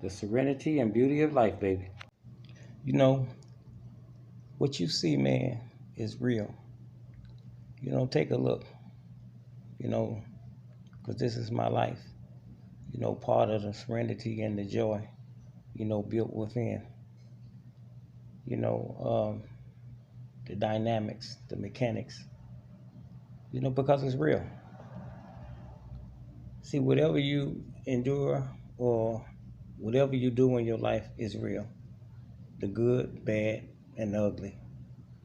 the serenity and beauty of life, baby. You know, what you see, man, is real. Take a look, you know, because this is my life. Part of the serenity and the joy, built within, you know, the dynamics, the mechanics, because it's real. See, whatever you endure or whatever you do in your life is real. The good, bad, and the ugly.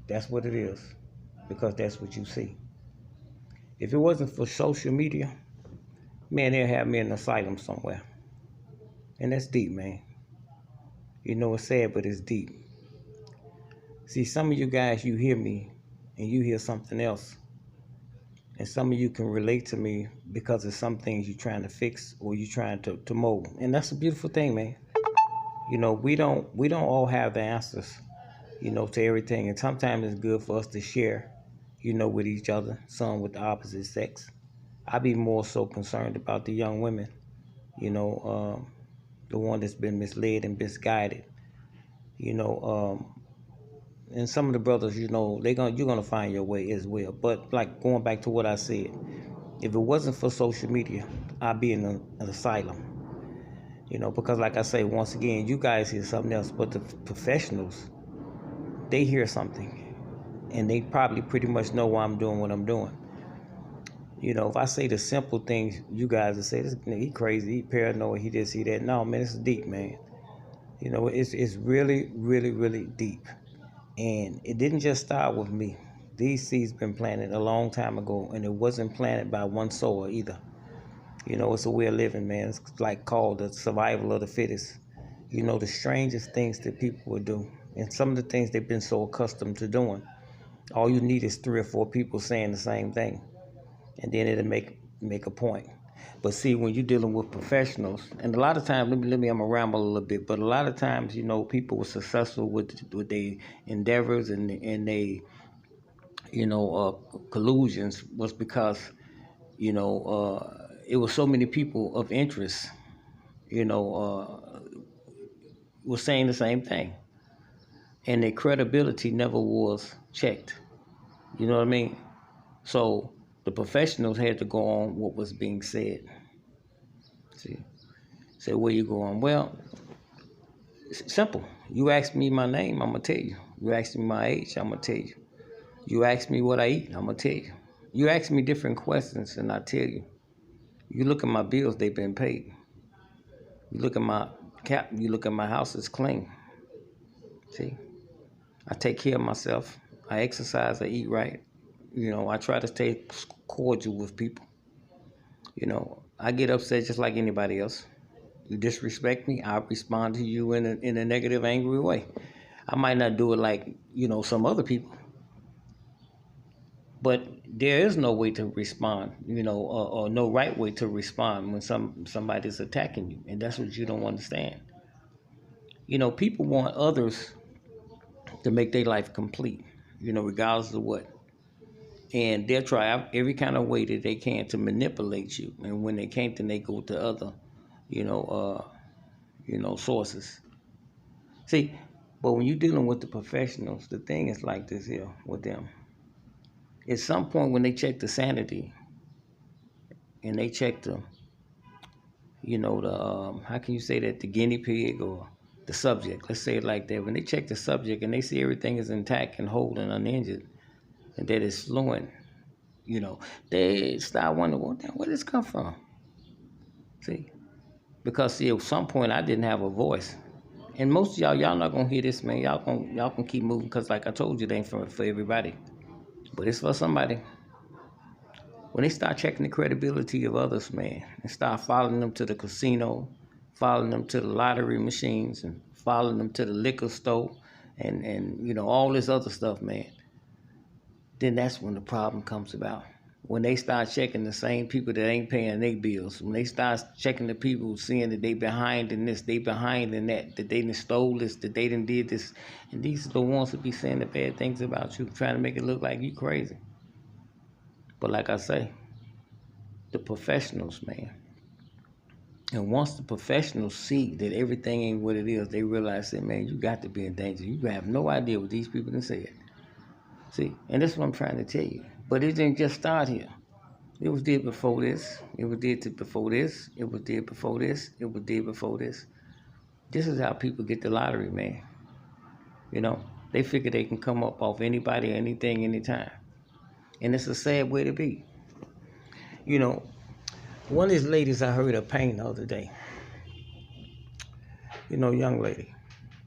That's what it is, because that's what you see. If it wasn't for social media, man, they'll have me in an asylum somewhere. And that's deep, man. It's sad, but it's deep. See, some of you guys, you hear me and you hear something else. And some of you can relate to me because of some things you're trying to fix or you're trying to mold. And that's a beautiful thing, man. We don't all have the answers, to everything. And sometimes it's good for us to share, with each other, some with the opposite sex. I be more so concerned about the young women, you know, the one that's been misled and misguided, you know, and some of the brothers, you're gonna find your way as well. But like going back to what I said, if it wasn't for social media, I'd be in an asylum. Because like I say, once again, you guys hear something else, but the professionals, they hear something, and they probably pretty much know why I'm doing what I'm doing. If I say the simple things, you guys will say, "This nigga, he crazy, he paranoid, he this, he that." No, man, it's deep, man. It's really, really, really deep. And it didn't just start with me. These seeds been planted a long time ago, and it wasn't planted by one sower either. It's a way of living, man. It's like called the survival of the fittest. The strangest things that people would do, and some of the things they've been so accustomed to doing. All you need is 3 or 4 people saying the same thing, and then it'll make a point. But see, when you're dealing with professionals, and a lot of times, let me, I'm gonna ramble a little bit, but a lot of times, people were successful with their endeavors and they, collusions was because, it was so many people of interest, you know, was saying the same thing, and their credibility never was checked. You know what I mean? So the professionals had to go on what was being said. See, say where you going? Well, it's simple. You ask me my name, I'm gonna tell you. You ask me my age, I'm gonna tell you. You ask me what I eat, I'm gonna tell you. You ask me different questions, and I tell you. You look at my bills, they've been paid. You look at my cap, you look at my house, it's clean. See, I take care of myself. I exercise, I eat right. I try to stay cordial with people. I get upset just like anybody else. You disrespect me, I respond to you in a negative, angry way. I might not do it like, some other people, but there is no way to respond, or no right way to respond when somebody's attacking you, and that's what you don't understand. People want others to make their life complete, regardless of what. And they'll try every kind of way that they can to manipulate you. And when they can't, then they go to other, you know, sources. See, but when you're dealing with the professionals, the thing is like this here with them. At some point when they check the sanity and they check the, how can you say that, the guinea pig or the subject, let's say it like that. When they check the subject and they see everything is intact and whole and uninjured and that it's fluent, they start wondering, well, damn, where did this come from? See, because see, at some point I didn't have a voice, and most of y'all not gonna hear this, man. Y'all can keep moving, because like I told you, it ain't for everybody, but it's for somebody. When they start checking the credibility of others, man, and start following them to the casino, following them to the lottery machines, and following them to the liquor store, and all this other stuff, man, then that's when the problem comes about. When they start checking the same people that ain't paying their bills, when they start checking the people seeing that they behind in this, they behind in that they done stole this, that they done did this, and these are the ones that be saying the bad things about you, trying to make it look like you crazy. But like I say, the professionals, man, And once the professionals see that everything ain't what it is, they realize that, man, you got to be in danger. You have no idea what these people done said. See, and that's what I'm trying to tell you. But it didn't just start here. It was did before this. It was did before this. It was did before this. It was did before this. This is how people get the lottery, man. You know, they figure they can come up off anybody, anything, anytime. And it's a sad way to be. You know, one of these ladies I heard her pain the other day. You know, young lady.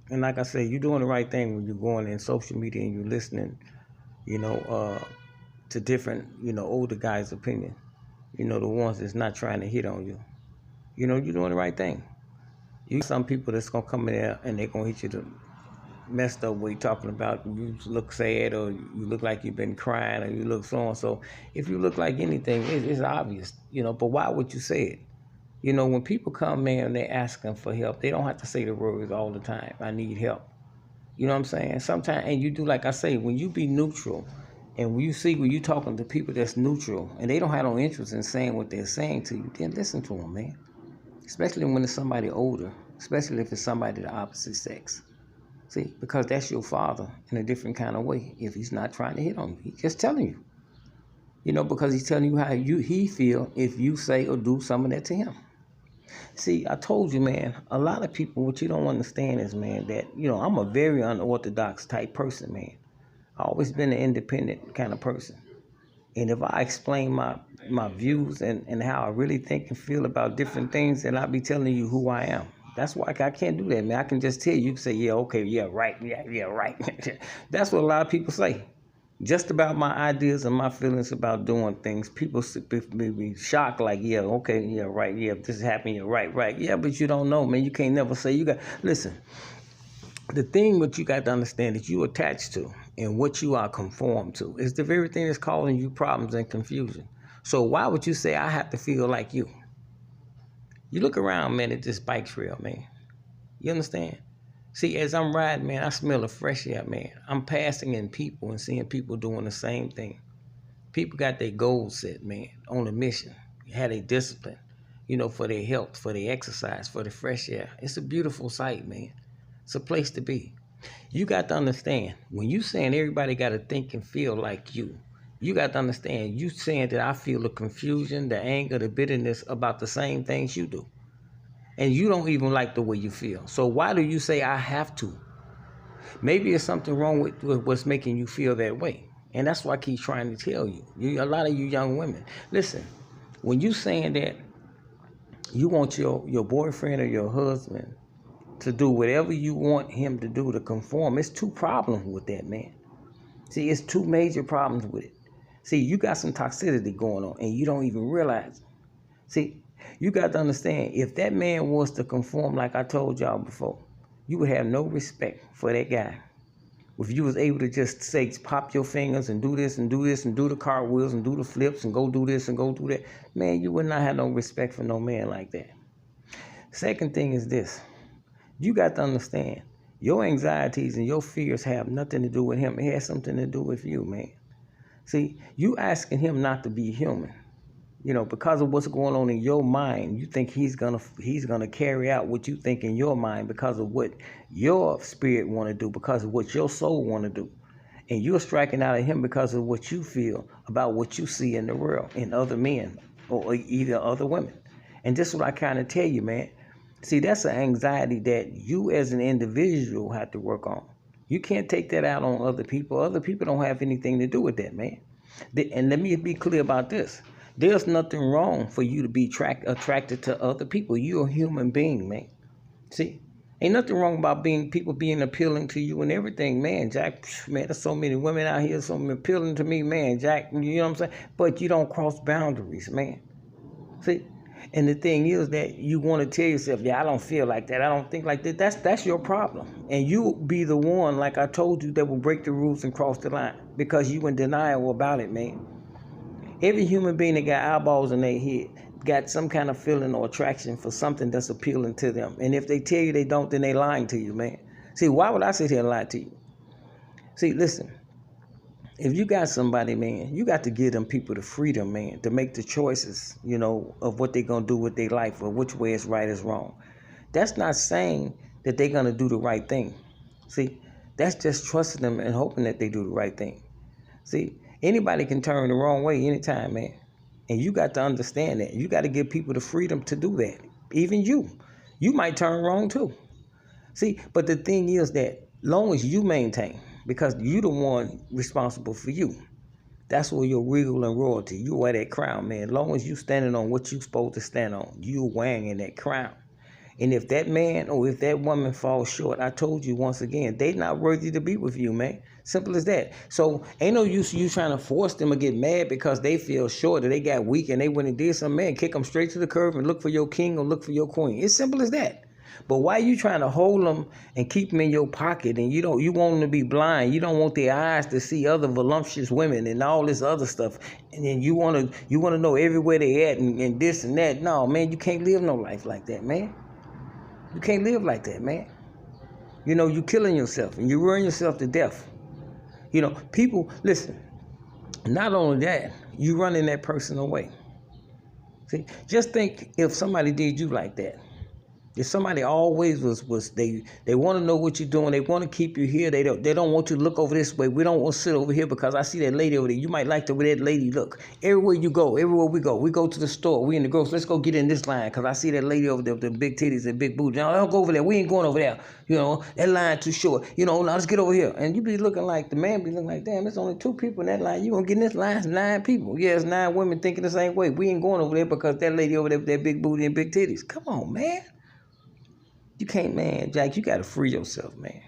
And like I said, you're doing the right thing when you're going in social media and you're listening, you know, to different, you know, older guys' opinion. You know, the ones that's not trying to hit on you. You know, you're doing the right thing. You some people that's gonna come in there and they're gonna hit you the messed up way talking about you look sad or you look like you've been crying or you look so and so. If you look like anything, it's obvious, you know, but why would you say it? You know, when people come, man, and they're asking for help, they don't have to say the words all the time, I need help. You know what I'm saying? Sometimes, and you do, like I say, when you be neutral, and when you talking to people that's neutral, and they don't have no interest in saying what they're saying to you, then listen to them, man. Especially when it's somebody older, especially if it's somebody the opposite sex. See, because that's your father in a different kind of way. If he's not trying to hit on you, he's just telling you. You know, because he's telling you how he feel if you say or do some of that to him. See, I told you, man, a lot of people, what you don't understand is, man, that, you know, I'm a very unorthodox type person, man. I've always been an independent kind of person. And if I explain my views and how I really think and feel about different things, then I'll be telling you who I am. That's why I can't do that, man. I can just tell you, you can say, yeah, okay, yeah, right, yeah, right. That's what a lot of people say. Just about my ideas and my feelings about doing things. People be shocked, like, yeah, okay, yeah, right, yeah, this is happening, yeah, right. Yeah, but you don't know, man. You can't never say listen, the thing what you got to understand that you attached to and what you are conformed to is the very thing that's causing you problems and confusion. So why would you say I have to feel like you? You look around, man, at this bike trail, man. You understand? See, as I'm riding, man, I smell the fresh air, man. I'm passing in people and seeing people doing the same thing. People got their goals set, man, on a mission. Had a discipline, you know, for their health, for their exercise, for the fresh air. It's a beautiful sight, man. It's a place to be. You got to understand, when you saying everybody got to think and feel like you got to understand, you saying that I feel the confusion, the anger, the bitterness about the same things you do. And you don't even like the way you feel. So why do you say I have to? Maybe there's something wrong with what's making you feel that way. And that's why I keep trying to tell you. A lot of you young women, listen, when you saying that you want your boyfriend or your husband to do whatever you want him to do to conform, it's two problems with that, man. See, it's two major problems with it. See, you got some toxicity going on and you don't even realize it. See, you got to understand, if that man was to conform like I told y'all before, you would have no respect for that guy. If you was able to just say, pop your fingers and do this and do this and do the cartwheels and do the flips and go do this and go do that, man, you would not have no respect for no man like that. Second thing is this. You got to understand, your anxieties and your fears have nothing to do with him. It has something to do with you, man. See, you asking him not to be human. You know, because of what's going on in your mind, you think he's gonna carry out what you think in your mind because of what your spirit want to do, because of what your soul want to do, and you're striking out at him because of what you feel about what you see in the world in other men or either other women. And this is what I kind of tell you, man. See, that's an anxiety that you as an individual have to work on. You can't take that out on other people. Other people don't have anything to do with that, man. And let me be clear about this. There's nothing wrong for you to be attracted to other people. You're a human being, man. See, ain't nothing wrong about people being appealing to you and everything, man. Jack, man, there's so many women out here, so many appealing to me, man. Jack, you know what I'm saying? But you don't cross boundaries, man. See, and the thing is that you want to tell yourself, yeah, I don't feel like that. I don't think like that. That's your problem. And you be the one, like I told you, that will break the rules and cross the line because you in denial about it, man. Every human being that got eyeballs in their head got some kind of feeling or attraction for something that's appealing to them. And if they tell you they don't, then they lying to you, man. See, why would I sit here and lie to you? See, listen, if you got somebody, man, you got to give them people the freedom, man, to make the choices, of what they're going to do with their life or which way is right is wrong. That's not saying that they're going to do the right thing. See, that's just trusting them and hoping that they do the right thing. See, anybody can turn the wrong way anytime, man. And you got to understand that. You got to give people the freedom to do that. Even you. You might turn wrong too. See, but the thing is that long as you maintain, because you the one responsible for you. That's where your regal and royalty. You wear that crown, man. As long as you standing on what you supposed to stand on, you wearing that crown. And if that man or if that woman falls short, I told you once again, they not worthy to be with you, man. Simple as that. So ain't no use you trying to force them to get mad because they feel short or they got weak and they went and did something, man. Kick them straight to the curb and look for your king or look for your queen. It's simple as that. But why you trying to hold them and keep them in your pocket and you want them to be blind? You don't want their eyes to see other voluptuous women and all this other stuff. And then you want to know everywhere they at and this and that. No, man, you can't live no life like that, man. You can't live like that, man. You killing yourself and you ruin yourself to death. People, listen, not only that, you running that person away. See, just think if somebody did you like that. If somebody always was they want to know what you're doing, they want to keep you here, they don't want you to look over this way. We don't want to sit over here because I see that lady over there. You might like the way that lady look. Everywhere we go to the store, we in the grocery. Let's go get in this line because I see that lady over there with the big titties and big booty. Now don't go over there. We ain't going over there. That line too short. Now let's get over here. And you be looking like the man be looking like, damn, there's only 2 people in that line. You gonna get in this line? It's 9 people. Yeah, it's 9 women thinking the same way. We ain't going over there because that lady over there with that big booty and big titties. Come on, man. You can't, man, Jack, you got to free yourself, man.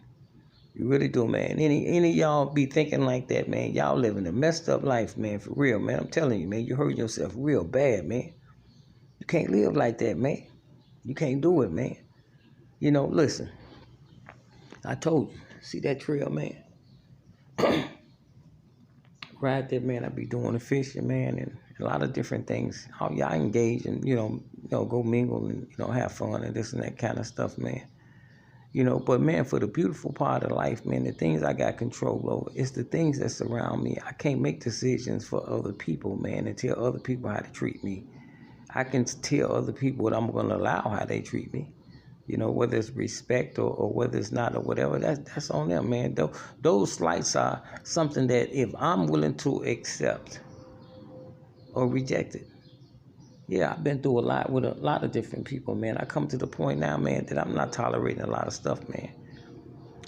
You really do, man. Any of y'all be thinking like that, man. Y'all living a messed up life, man, for real, man. I'm telling you, man, you hurt yourself real bad, man. You can't live like that, man. You can't do it, man. Listen, I told you, see that trail, man? Right there, man, I be doing the fishing, man, and a lot of different things. How y'all engage and, go mingle and, have fun and this and that kind of stuff, man. But, man, for the beautiful part of life, man, the things I got control over, it's the things that surround me. I can't make decisions for other people, man, and tell other people how to treat me. I can tell other people what I'm going to allow how they treat me. Whether it's respect or whether it's not or whatever, that's on them, man. Those slights are something that if I'm willing to accept or reject it. Yeah, I've been through a lot with a lot of different people, man. I come to the point now, man, that I'm not tolerating a lot of stuff, man.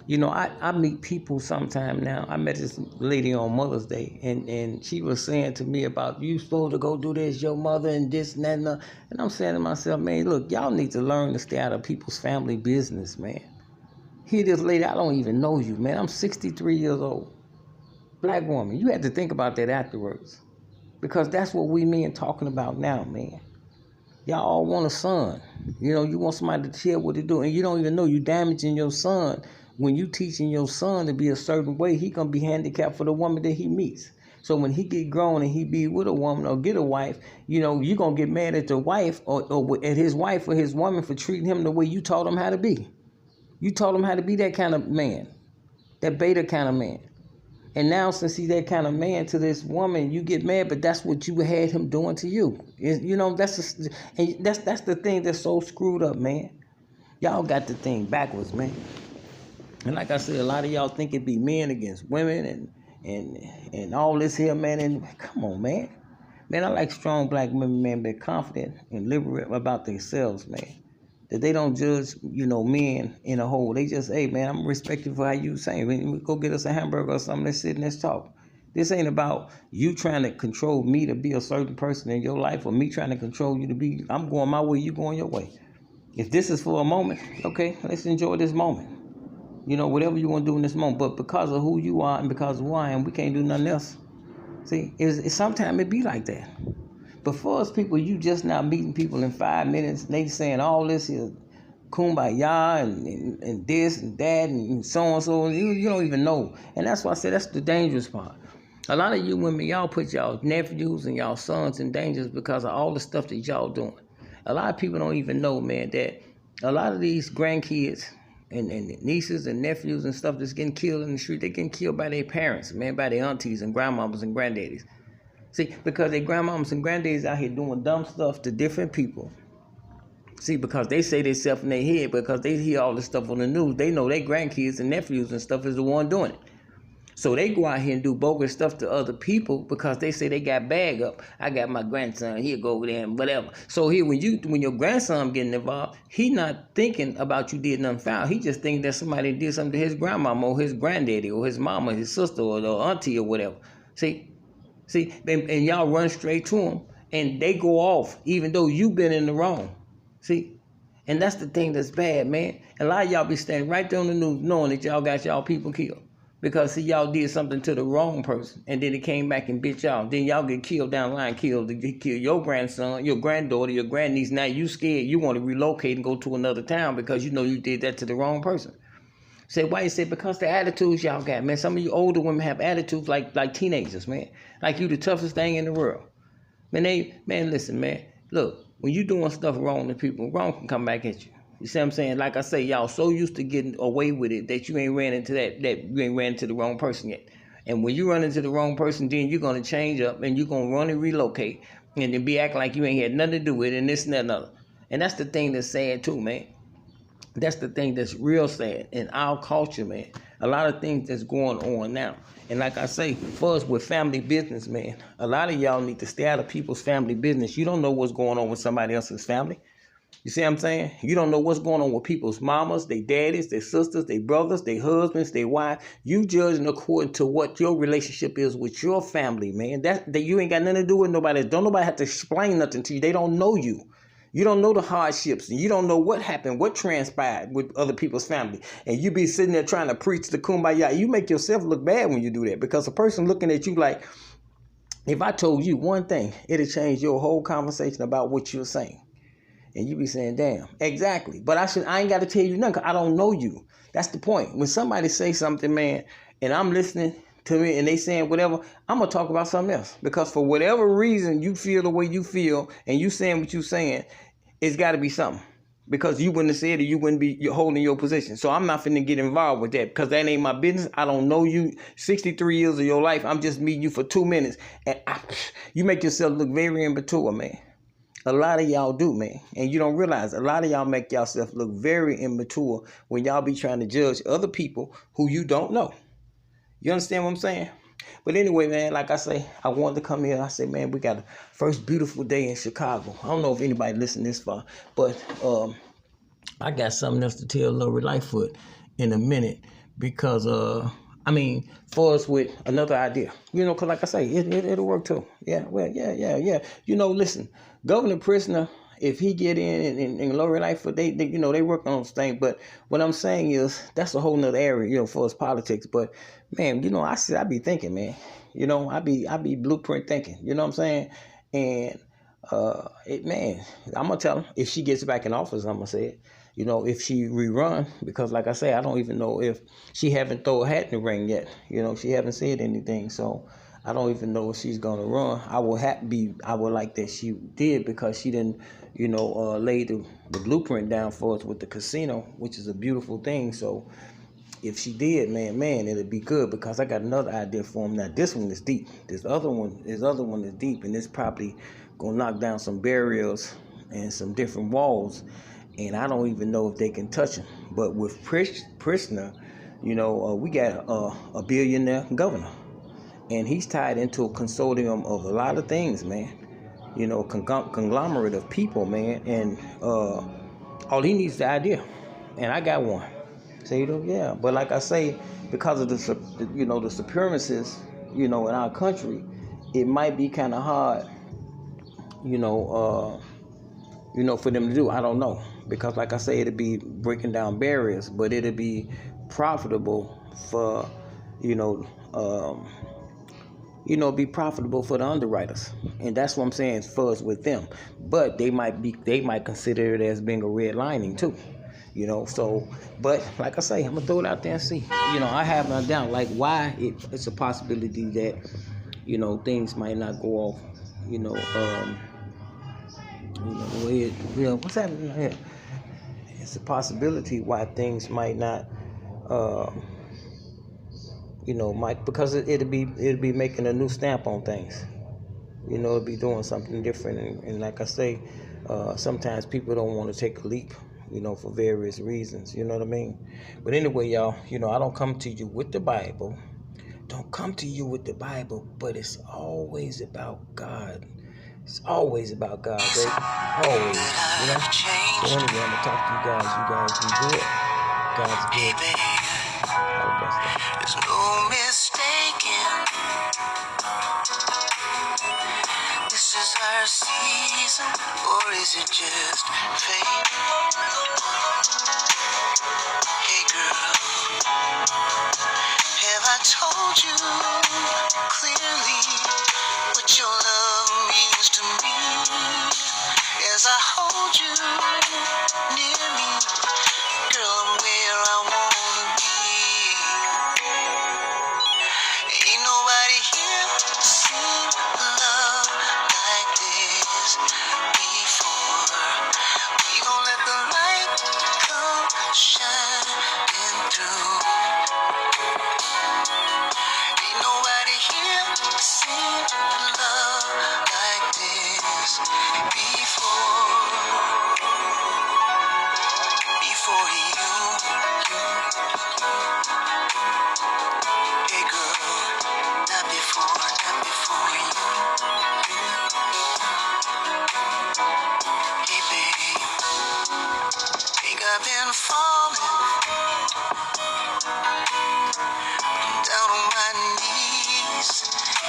I meet people sometime now. I met this lady on Mother's Day, and she was saying to me about, you supposed to go do this, your mother, and this and that. And I'm saying to myself, man, look, y'all need to learn to stay out of people's family business, man. Here, this lady, I don't even know you, man. I'm 63 years old. Black woman. You had to think about that afterwards. Because that's what we men talking about now, man. Y'all all want a son. You want somebody to tell what to do, and you don't even know you damaging your son. When you teaching your son to be a certain way, he gonna be handicapped for the woman that he meets. So when he get grown and he be with a woman or get a wife, you gonna get mad at the wife or at his wife or his woman for treating him the way you taught him how to be. You taught him how to be that kind of man, that beta kind of man. And now since he's that kind of man to this woman, you get mad, but that's what you had him doing to you. That's the thing that's so screwed up, man. Y'all got the thing backwards, man. And like I said, a lot of y'all think it be men against women and all this here, man. And come on, man. Man, I like strong black women, man, but confident and liberal about themselves, man. That they don't judge, men in a whole. They just, hey, man, I'm respectful for how you saying. We go get us a hamburger or something. Let's sit and let's talk. This ain't about you trying to control me to be a certain person in your life or me trying to control you to be, I'm going my way, you going your way. If this is for a moment, okay, let's enjoy this moment. Whatever you want to do in this moment. But because of who you are and because of who I am, we can't do nothing else. See, sometimes it be like that. But for us people, you just now meeting people in 5 minutes, and they saying all this is kumbaya and this and that and so on, so you don't even know. And that's why I said that's the dangerous part. A lot of you women, y'all put y'all nephews and y'all sons in danger because of all the stuff that y'all doing. A lot of people don't even know, man, that a lot of these grandkids and nieces and nephews and stuff that's getting killed in the street. They getting killed by their parents, man, by their aunties and grandmamas and granddaddies. See, because their grandmamas and granddaddies out here doing dumb stuff to different people. See, because they say they self in their head, because they hear all this stuff on the news, they know their grandkids and nephews and stuff is the one doing it. So they go out here and do bogus stuff to other people because they say they got bag up. I got my grandson, he'll go over there and whatever. So here, when your grandson getting involved, he not thinking about you did nothing foul. He just thinking that somebody did something to his grandmama or his granddaddy or his mama, his sister or the auntie or whatever. See, and y'all run straight to them and they go off even though you been in the wrong. See, and that's the thing that's bad, man. A lot of y'all be standing right there on the news knowing that y'all got y'all people killed. Because, see, y'all did something to the wrong person, and then it came back and bit y'all. Then y'all get killed down the line, killed your grandson, your granddaughter, your grandniece. Now you scared. You want to relocate and go to another town because you know you did that to the wrong person. Say, why? You say, because the attitudes y'all got, man. Some of you older women have attitudes like teenagers, man. Like you the toughest thing in the world. Man, listen, man. Look, when you doing stuff wrong to people, wrong can come back at you. You see what I'm saying? Like I say, y'all so used to getting away with it that you ain't ran into that you ain't ran into the wrong person yet. And when you run into the wrong person, then you're going to change up and you're going to run and relocate and then be acting like you ain't had nothing to do with it and this and that and other. And that's the thing that's sad too, man. That's the thing that's real sad in our culture, man. A lot of things that's going on now. And like I say, for us with family business, man, a lot of y'all need to stay out of people's family business. You don't know what's going on with somebody else's family. You see what I'm saying? You don't know what's going on with people's mamas, their daddies, their sisters, their brothers, their husbands, their wives. You judging according to what your relationship is with your family, man. That you ain't got nothing to do with nobody else. Don't nobody have to explain nothing to you. They don't know you. You don't know the hardships, and you don't know what happened, what transpired with other people's family. And you be sitting there trying to preach the kumbaya. You make yourself look bad when you do that, because a person looking at you like, if I told you one thing, it'll change your whole conversation about what you're saying. And you be saying, damn, exactly. But I ain't got to tell you nothing because I don't know you. That's the point. When somebody say something, man, and I'm listening to me and they saying whatever, I'm going to talk about something else. Because for whatever reason you feel the way you feel and you saying what you saying, it's got to be something. Because you wouldn't have said it, you wouldn't be holding your position. So I'm not finna get involved with that because that ain't my business. I don't know you. 63 years of your life, I'm just meeting you for 2 minutes. And you make yourself look very immature, man. A lot of y'all do, man. And you don't realize a lot of y'all make yourself look very immature when y'all be trying to judge other people who you don't know. You understand what I'm saying? But anyway, man, like I say, I wanted to come here. I said, man, we got the first beautiful day in Chicago. I don't know if anybody listened this far, but I got something else to tell Lori Lightfoot in a minute because, for us with another idea, because like I say, it'll work too. Yeah, well, yeah. Listen, Governor Pritzker, if he get in and Lori Lightfoot, they work on this thing. But what I'm saying is that's a whole nother area, for us politics. But man, I be thinking, man, I be blueprint thinking, you know what I'm saying? And I'm gonna tell her if she gets back in office, I'm gonna say it. If she rerun, because like I say, I don't even know if she haven't thrown a hat in the ring yet. She haven't said anything, so I don't even know if she's gonna run. I would like that she did because she didn't, lay the blueprint down for us with the casino, which is a beautiful thing. So if she did, man, it'd be good because I got another idea for him. Now this one is deep. This other one is deep, and it's probably gonna knock down some barriers and some different walls. And I don't even know if they can touch him. But with Pritzker, we got a billionaire governor. And he's tied into a consortium of a lot of things, man. Conglomerate of people, man. And all he needs is the idea. And I got one. So, yeah. But like I say, because of the supremacists, in our country, it might be kind of hard, for them to do. I don't know. Because like I say, it'll be breaking down barriers, but it'll be profitable for, be profitable for the underwriters. And that's what I'm saying for us with them. But they might consider it as being a red lining too. But like I say, I'm gonna throw it out there and see. I have no doubt, like why it's a possibility that, things might not go off, the way what's happening here? it's a possibility why things might not, uh, might, because it'll be making a new stamp on things. It'll be doing something different, and like I say, sometimes people don't want to take a leap, for various reasons. You know what I mean? But anyway, y'all, I don't come to you with the Bible. Don't come to you with the Bible, but it's always about God. It's always about God, baby. Always, So anyway, I'm gonna talk to you guys. You guys be good. God's good. Have a blessed day. There's no mistaking. This is our season, or is it just fate? Hey girl, have I told you clearly what your love means to me? As I hold you near me, girl, I'm where I wanna be. Ain't nobody here seen love like this before. We gon' let the light come shining through. Ain't nobody here seen love like this before. Before you. Hey girl, not before you. Hey babe, think I've been falling down on my knees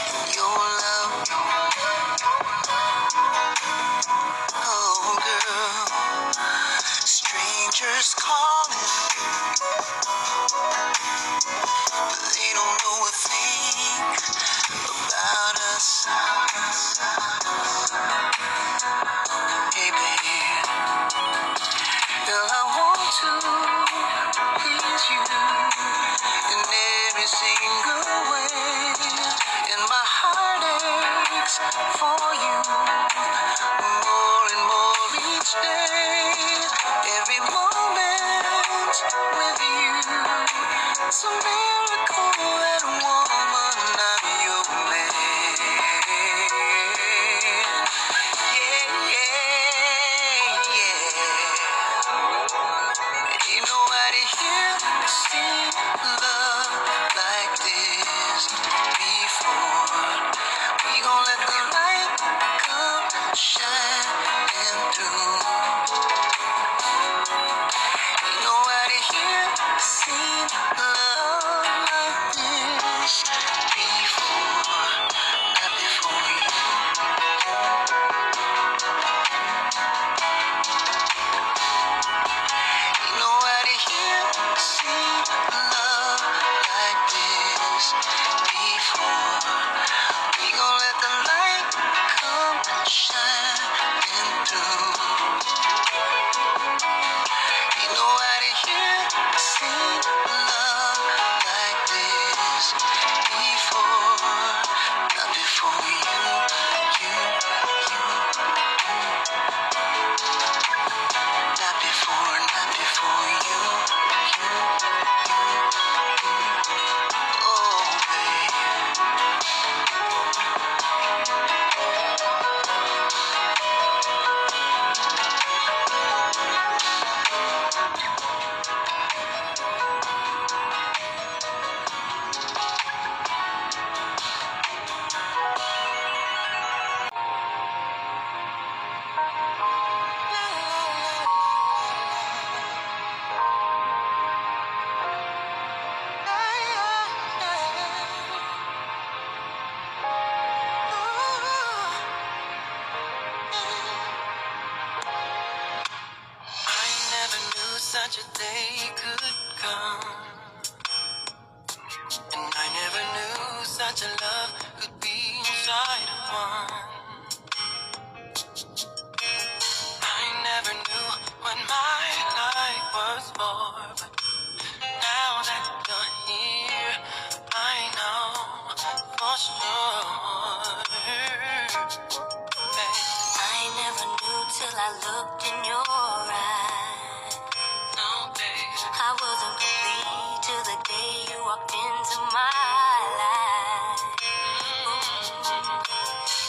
in your love. Oh girl, strangers calling, but they don't know a thing about us. Hey babe, girl, I want to please you in every single way, and my heart aches for you more and more each day. Every moment with you, it's a miracle that woman, I'm your man. Yeah, yeah, yeah. Ain't nobody here seen love like this before. We gon' let the light come shining through. Ain't nobody here seen love like this before. Not before you. Ain't nobody here seen love like this before. We gon' let the light come shining through. Ain't nobody here seen love like this before. Not before you. Not before you. Oh, babe. I never knew such a day could come, and I never knew such a love could be inside of one. I never knew what my life was for, but now that you're here, I know for sure. I never knew till I looked in your eyes. I wasn't complete till the day you walked into my life.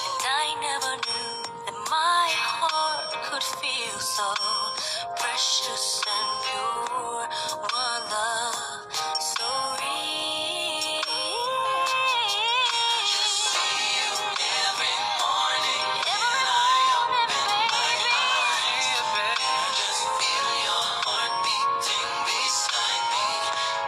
And I never knew that my heart could feel so precious and pure. One love so real. Just see you every morning. Every morning, baby. Just feel your heart beating beside me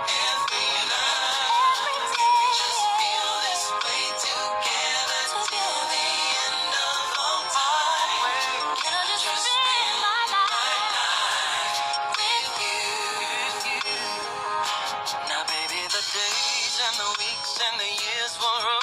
every night. Just feel this way together till the end of all time. Can I just spend my life with you? Now, baby, the days and the weeks and the years will roll